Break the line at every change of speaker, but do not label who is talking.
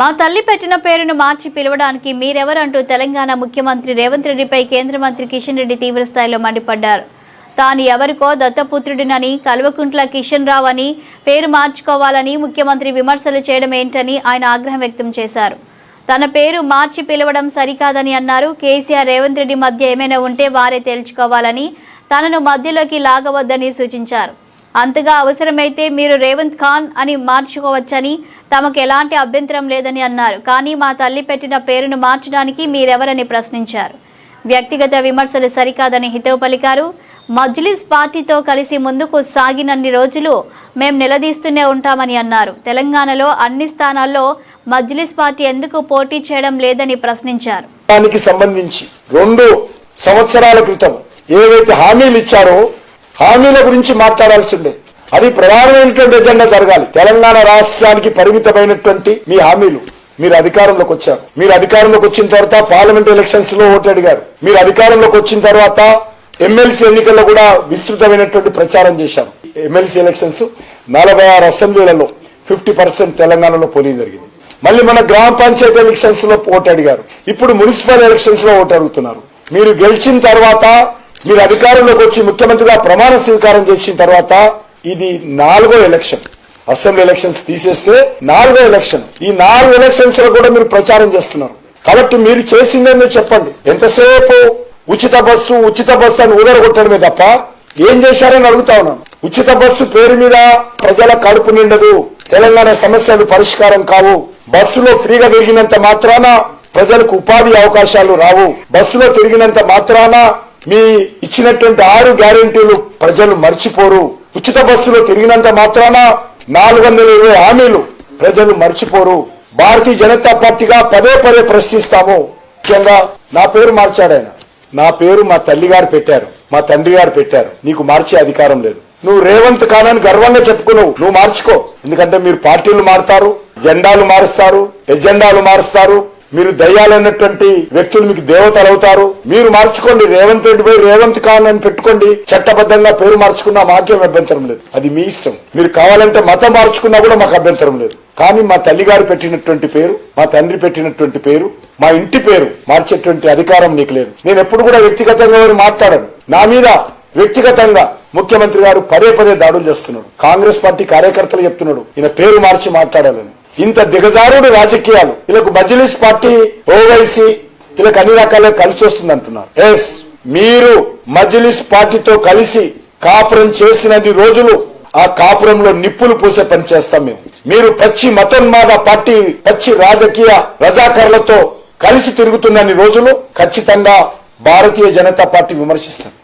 మా తల్లి పెట్టిన పేరును మార్చి పిలవడానికి మీరెవరంటూ తెలంగాణ ముఖ్యమంత్రి రేవంత్ రెడ్డిపై కేంద్ర మంత్రి కిషన్ రెడ్డి తీవ్రస్థాయిలో మండిపడ్డారు. తాను ఎవరికో దత్తపుత్రుడినని, కల్వకుంట్ల కిషన్ రావు అని పేరు మార్చుకోవాలని ముఖ్యమంత్రి విమర్శలు చేయడం ఏంటని ఆయన ఆగ్రహం వ్యక్తం చేశారు. తన పేరు మార్చి పిలవడం సరికాదని అన్నారు. కేసీఆర్, రేవంత్ రెడ్డి మధ్య ఏమైనా ఉంటే వారే తేల్చుకోవాలని, తనను మధ్యలోకి లాగవద్దని సూచించారు. అంతగా అవసరమైతే మీరు రేవంత్ ఖాన్ అని మార్చుకోవచ్చని, తమకు ఎలాంటి అభ్యంతరం లేదని అన్నారు. కానీ మా తల్లి పెట్టిన పేరును మార్చడానికి మీరెవరని ప్రశ్నించారు. వ్యక్తిగత విమర్శలు సరికాదని హితవు పలికారు. మజ్లిస్ పార్టీతో కలిసి ముందుకు సాగినన్ని రోజులు మేం నిలదీస్తూనే ఉంటామని అన్నారు. తెలంగాణలో అన్ని స్థానాల్లో మజ్లిస్ పార్టీ ఎందుకు పోటీ చేయడం లేదని ప్రశ్నించారు.
దానికి సంబంధించి 2 సంవత్సరాల క్రితం ఏవైతే హామీలు ఇచ్చారో హామీల గురించి మాట్లాడాల్సి ఉండే. అది ప్రధానమైనటువంటి ఎజెండా జరగాలి. తెలంగాణ రాష్ట్రానికి పరిమితమైనటువంటి మీ హామీలు, మీరు అధికారంలోకి వచ్చారు. మీరు అధికారంలోకి వచ్చిన తర్వాత పార్లమెంట్ ఎలక్షన్స్ లో ఓటు అడిగారు. మీరు అధికారంలోకి వచ్చిన తర్వాత ఎమ్మెల్సీ ఎన్నికల్లో కూడా విస్తృతమైనటువంటి ప్రచారం చేశారు. ఎమ్మెల్సీ ఎలక్షన్స్ 46 అసెంబ్లీలలో 50% తెలంగాణలో పోలింగ్ జరిగింది. మళ్ళీ మన గ్రామ పంచాయతీ ఎలక్షన్స్ లో ఓటు అడిగారు. ఇప్పుడు మున్సిపల్ ఎలక్షన్స్ లో ఓటు అడుగుతున్నారు. మీరు గెలిచిన తర్వాత, మీరు అధికారంలోకి వచ్చి ముఖ్యమంత్రిగా ప్రమాణ స్వీకారం చేసిన తర్వాత ఇది 4వ ఎలక్షన్. అసెంబ్లీ ఎలక్షన్స్ తీసేస్తే 4వ ఎలక్షన్. ఈ 4 ఎలక్షన్స్ లో కూడా మీరు ప్రచారం చేస్తున్నారు. కాబట్టి మీరు చేసిందేందో చెప్పండి. ఎంతసేపు ఉచిత బస్సు అని ఊదరగొట్టడమే తప్ప ఏం చేశారని అడుగుతా ఉన్నాను. ఉచిత బస్సు పేరు మీద ప్రజల కడుపు నిండదు, తెలంగాణ సమస్యలు పరిష్కారం కావు. బస్సులో ఫ్రీగా తిరిగినంత మాత్రాన ప్రజలకు ఉపాధి అవకాశాలు రావు. బస్సులో తిరిగినంత మాత్రాన మీ ఇచ్చినటువంటి 6 గ్యారెంటీలు ప్రజలు మర్చిపోరు. ఉచిత బస్సులో తిరిగినంత మాత్రాన 420 హామీలు ప్రజలు మర్చిపోరు. భారతీయ జనతా పార్టీగా పదే ప్రశ్నిస్తాము. ముఖ్యంగా నా పేరు మార్చాడు ఆయన. నా పేరు మా తల్లి గారు పెట్టారు, మా తండ్రి గారు పెట్టారు. నీకు మార్చే అధికారం లేదు. నువ్వు రేవంత్ ఖాన్ అని గర్వంగా చెప్పుకున్నావు. నువ్వు మార్చుకో. ఎందుకంటే మీరు పార్టీలు మారుతారు, జెండాలు మారుస్తారు, ఎజెండాలు మారుస్తారు. మీరు దయ్యాలైనటువంటి వ్యక్తులు మీకు దేవతలు అవుతారు. మీరు మార్చుకోండి. రేవంత్ రెడ్డి పోయి రేవంత్ ఖాన్ అని పెట్టుకోండి. చట్టబద్ధంగా పేరు మార్చుకున్నా మాకేం అభ్యంతరం లేదు. అది మీ ఇష్టం. మీరు కావాలంటే మతం మార్చుకున్నా కూడా మాకు అభ్యంతరం లేదు. కానీ మా తల్లి గారు పెట్టినటువంటి పేరు, మా తండ్రి పెట్టినటువంటి పేరు, మా ఇంటి పేరు మార్చేటువంటి అధికారం నీకు లేదు. నేను ఎప్పుడు కూడా వ్యక్తిగతంగా ఎవరు మాట్లాడను. నా మీద వ్యక్తిగతంగా ముఖ్యమంత్రి గారు పదే దాడులు చేస్తున్నాడు. కాంగ్రెస్ పార్టీ కార్యకర్తలు చెప్తున్నాడు ఈయన పేరు మార్చి మాట్లాడాలని. ఇంత దిగజారుడు రాజకీయాలు వీళ్ళకు మజ్లిస్ పార్టీ, ఓవైసీ వీళ్ళకి అన్ని రకాలుగా కలిసి వస్తుంది అంటున్నారు. ఎస్, మీరు మజ్లిస్ పార్టీతో కలిసి కాపురం చేసినన్ని రోజులు ఆ కాపురంలో నిప్పులు పూసే పని చేస్తాం మేము. మీరు పచ్చి మతోన్మాద పార్టీ, పచ్చి రాజకీయ రజాకర్లతో కలిసి తిరుగుతున్నన్ని రోజులు ఖచ్చితంగా భారతీయ జనతా పార్టీ విమర్శిస్తారు.